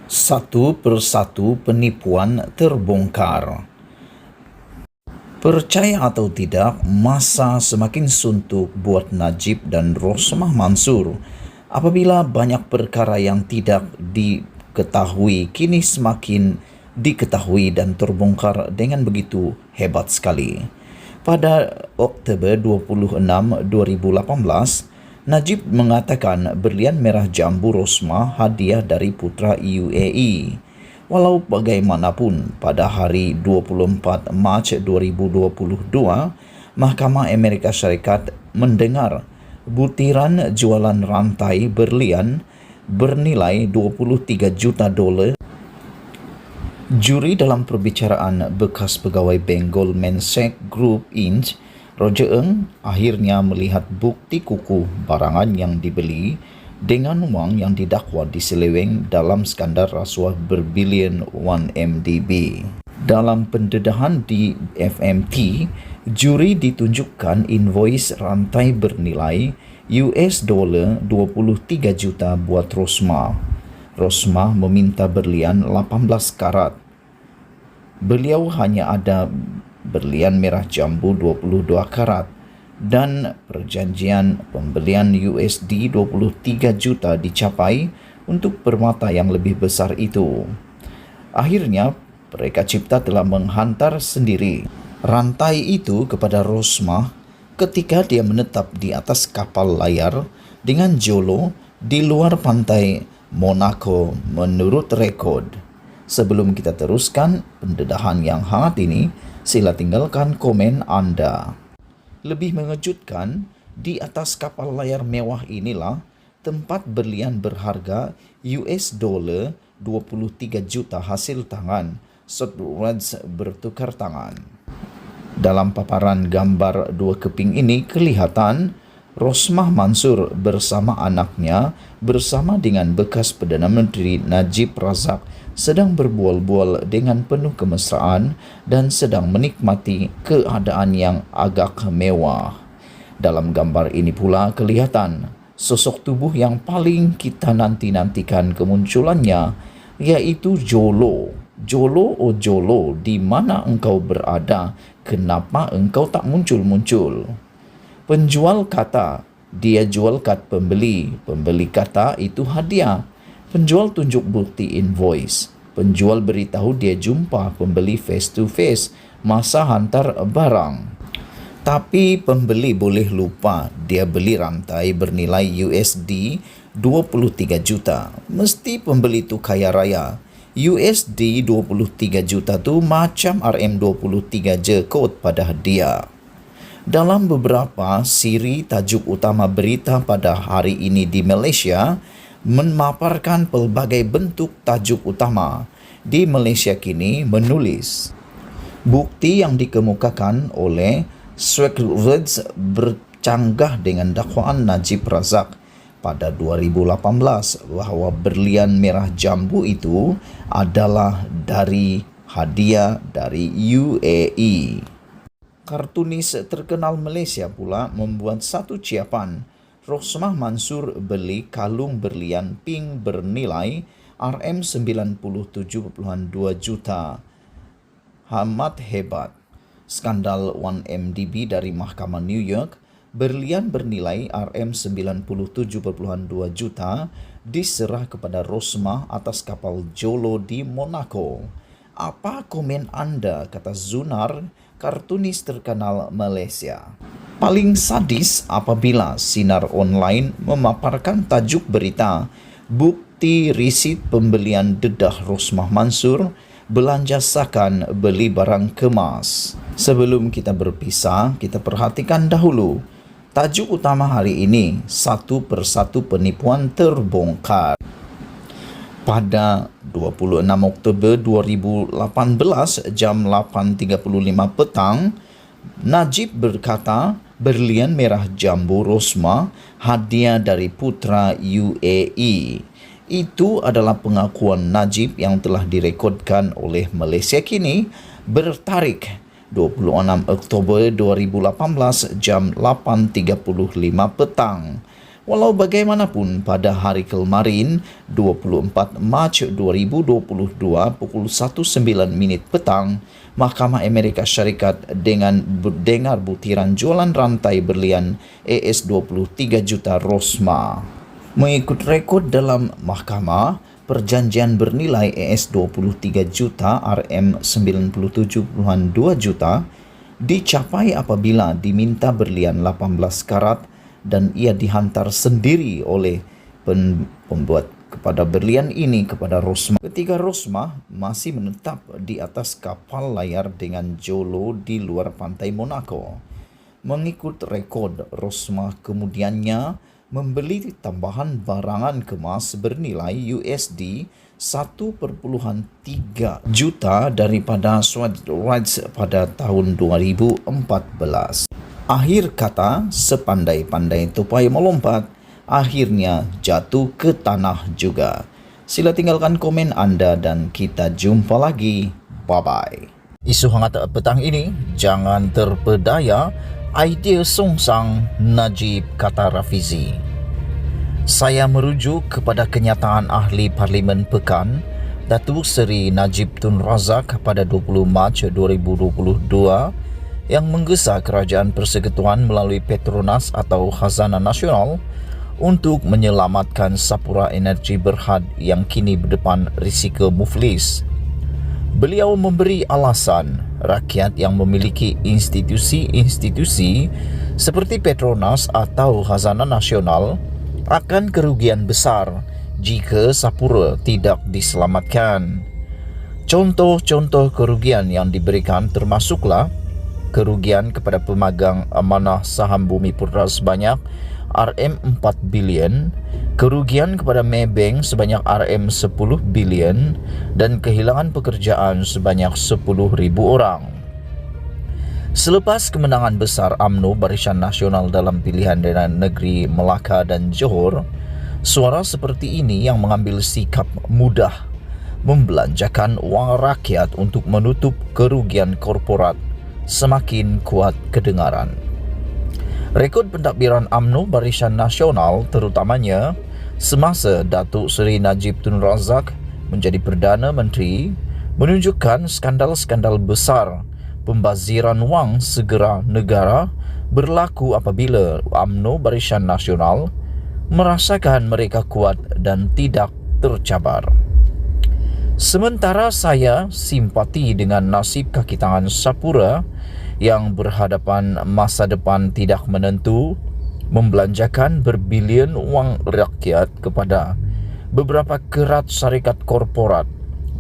Satu persatu penipuan terbongkar. Percaya atau tidak, masa semakin suntuk buat Najib dan Rosmah Mansur apabila banyak perkara yang tidak diketahui kini semakin diketahui dan terbongkar dengan begitu hebat sekali. Pada Oktober 26, 2018, Najib mengatakan berlian merah jambu Rosmah hadiah dari putra UAE. Walau bagaimanapun, pada hari 24 Mac 2022, Mahkamah Amerika Syarikat mendengar butiran jualan rantai berlian bernilai 23 juta dolar. Juri dalam perbicaraan bekas pegawai bank Goldman Sachs Group Inc., Roger Ng, akhirnya melihat bukti kukuh barangan yang dibeli dengan wang yang didakwa diseleweng dalam skandal rasuah berbilion 1MDB. Dalam pendedahan di FMT, juri ditunjukkan invoice rantai bernilai US dollar 23 juta buat Rosmah. Rosmah meminta berlian 18 karat. Beliau hanya ada berlian merah jambu 22 karat. Dan perjanjian pembelian USD 23 juta dicapai untuk permata yang lebih besar itu. Akhirnya, Mereka Cipta telah menghantar sendiri rantai itu kepada Rosmah ketika dia menetap di atas kapal layar dengan Jolo di luar pantai Monaco menurut rekod. Sebelum kita teruskan pendedahan yang hangat ini, sila tinggalkan komen Anda. Lebih mengejutkan, di atas kapal layar mewah inilah tempat berlian berharga US dollar 23 juta hasil tangan, Sotheby's bertukar tangan. Dalam paparan gambar dua keping ini kelihatan Rosmah Mansur bersama anaknya bersama dengan bekas Perdana Menteri Najib Razak sedang berbual-bual dengan penuh kemesraan dan sedang menikmati keadaan yang agak mewah. Dalam gambar ini pula kelihatan sosok tubuh yang paling kita nanti-nantikan kemunculannya, yaitu Jolo. Jolo, oh Jolo, di mana engkau berada? Kenapa engkau tak muncul-muncul? Penjual kata, dia jual kad pembeli. Pembeli kata, itu hadiah. Penjual tunjuk bukti invoice. Penjual beritahu dia jumpa pembeli face to face masa hantar barang. Tapi pembeli boleh lupa dia beli rantai bernilai USD 23 juta. Mesti pembeli itu kaya raya. USD 23 juta tu macam RM23 je kot pada dia. Dalam beberapa siri tajuk utama berita pada hari ini di Malaysia memaparkan pelbagai bentuk tajuk utama. Di Malaysia kini menulis, bukti yang dikemukakan oleh Sotheby's bercanggah dengan dakwaan Najib Razak pada 2018 bahawa berlian merah jambu itu adalah dari hadiah dari UAE. Kartunis terkenal Malaysia pula membuat satu ciapan. Rosmah Mansur beli kalung berlian pink bernilai RM97.2 juta. Amat hebat. Skandal 1MDB dari Mahkamah New York, berlian bernilai RM97.2 juta diserah kepada Rosmah atas kapal Jolo di Monaco. Apa komen Anda, kata Zunar, kartunis terkenal Malaysia. Paling sadis apabila Sinar Online memaparkan tajuk berita bukti risit pembelian dedah Rosmah Mansur belanja sakan beli barang kemas. Sebelum kita berpisah, kita perhatikan dahulu tajuk utama hari ini, satu persatu penipuan terbongkar. Pada 26 Oktober 2018 jam 8.35 petang, Najib berkata berlian merah jambu Rosmah hadiah dari putra UAE. Itu adalah pengakuan Najib yang telah direkodkan oleh Malaysia kini bertarikh 26 Oktober 2018 jam 8.35 petang. Walau bagaimanapun, pada hari kemarin, 24 Mac 2022 pukul 19 petang, Mahkamah Amerika Syarikat dengan dengar butiran jualan rantai berlian AS 23 juta Rosmah. Mengikut rekod dalam mahkamah, perjanjian bernilai AS 23 juta RM 97.2 juta dicapai apabila diminta berlian 18 karat dan ia dihantar sendiri oleh pembuat kepada berlian ini kepada Rosmah. Ketika Rosmah masih menetap di atas kapal layar dengan Jolo di luar pantai Monaco. Mengikut rekod, Rosmah kemudiannya membeli tambahan barangan kemas bernilai USD 1,3 juta daripada Swords pada tahun 2014. Akhir kata, sepandai-pandai tupai melompat, akhirnya jatuh ke tanah juga. Sila tinggalkan komen anda dan kita jumpa lagi. Bye-bye. Isu hangat petang ini, jangan terpedaya idea songsang Najib, kata Rafizi. Saya merujuk kepada kenyataan ahli Parlimen Pekan, Datuk Seri Najib Tun Razak pada 20 Mac 2022 yang menggesa Kerajaan Persekutuan melalui Petronas atau Khazanah Nasional untuk menyelamatkan Sapura Energy Berhad yang kini berdepan risiko muflis. Beliau memberi alasan rakyat yang memiliki institusi-institusi seperti Petronas atau Khazanah Nasional akan kerugian besar jika Sapura tidak diselamatkan. Contoh-contoh kerugian yang diberikan termasuklah kerugian kepada pemegang amanah saham Bumi Putra sebanyak RM4 bilion, kerugian kepada Maybank sebanyak RM10 bilion dan kehilangan pekerjaan sebanyak 10,000 orang. Selepas kemenangan besar UMNO Barisan Nasional dalam pilihan daerah negeri Melaka dan Johor, suara seperti ini yang mengambil sikap mudah membelanjakan wang rakyat untuk menutup kerugian korporat semakin kuat kedengaran. Rekod pentadbiran UMNO Barisan Nasional terutamanya semasa Datuk Seri Najib Tun Razak menjadi Perdana Menteri menunjukkan skandal-skandal besar pembaziran wang segera negara berlaku apabila UMNO Barisan Nasional merasakan mereka kuat dan tidak tercabar. Sementara saya simpati dengan nasib kaki tangan Sapura yang berhadapan masa depan tidak menentu, membelanjakan berbilion wang rakyat kepada beberapa kerat syarikat korporat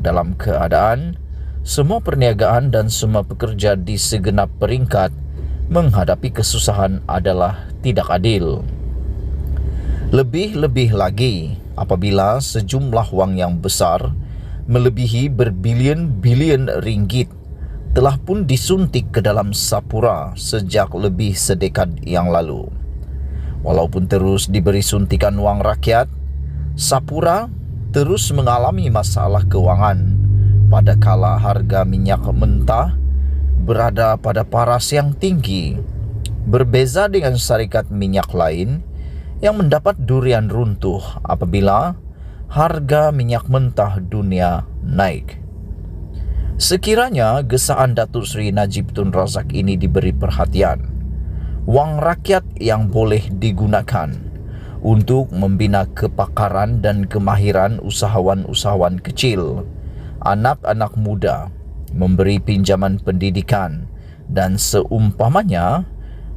dalam keadaan semua perniagaan dan semua pekerja di segenap peringkat menghadapi kesusahan adalah tidak adil. Lebih-lebih lagi apabila sejumlah wang yang besar melebihi berbilion-bilion ringgit telah pun disuntik ke dalam Sapura sejak lebih sedekad yang lalu. Walaupun terus diberi suntikan wang rakyat, Sapura terus mengalami masalah kewangan pada kala harga minyak mentah berada pada paras yang tinggi, berbeza dengan syarikat minyak lain yang mendapat durian runtuh apabila harga minyak mentah dunia naik. Sekiranya gesaan Datuk Seri Najib Tun Razak ini diberi perhatian, wang rakyat yang boleh digunakan untuk membina kepakaran dan kemahiran usahawan-usahawan kecil, anak-anak muda, memberi pinjaman pendidikan dan seumpamanya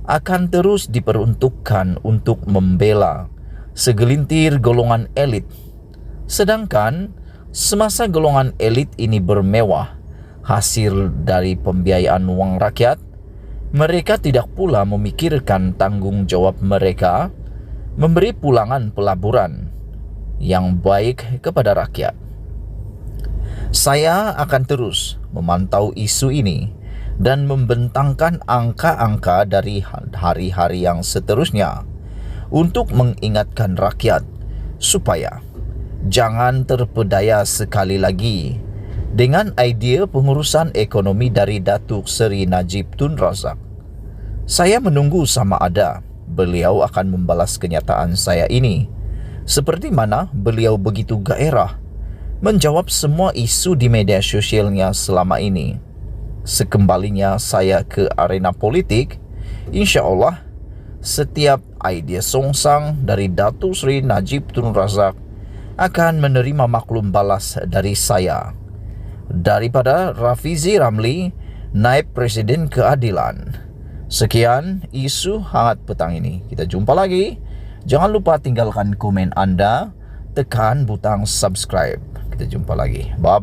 akan terus diperuntukkan untuk membela segelintir golongan elit. Sedangkan semasa golongan elit ini bermewah hasil dari pembiayaan wang rakyat, mereka tidak pula memikirkan tanggungjawab mereka memberi pulangan pelaburan yang baik kepada rakyat. Saya akan terus memantau isu ini dan membentangkan angka-angka dari hari-hari yang seterusnya untuk mengingatkan rakyat supaya jangan terpedaya sekali lagi dengan idea pengurusan ekonomi dari Datuk Seri Najib Tun Razak. Saya menunggu sama ada beliau akan membalas kenyataan saya ini. Seperti mana beliau begitu gairah menjawab semua isu di media sosialnya selama ini. Sekembalinya saya ke arena politik, insya Allah setiap idea songsang dari Datuk Seri Najib Tun Razak akan menerima maklum balas dari saya. Daripada Rafizi Ramli, Naib Presiden Keadilan. Sekian isu hangat petang ini. Kita jumpa lagi. Jangan lupa tinggalkan komen Anda, tekan butang subscribe. Kita jumpa lagi. Bye.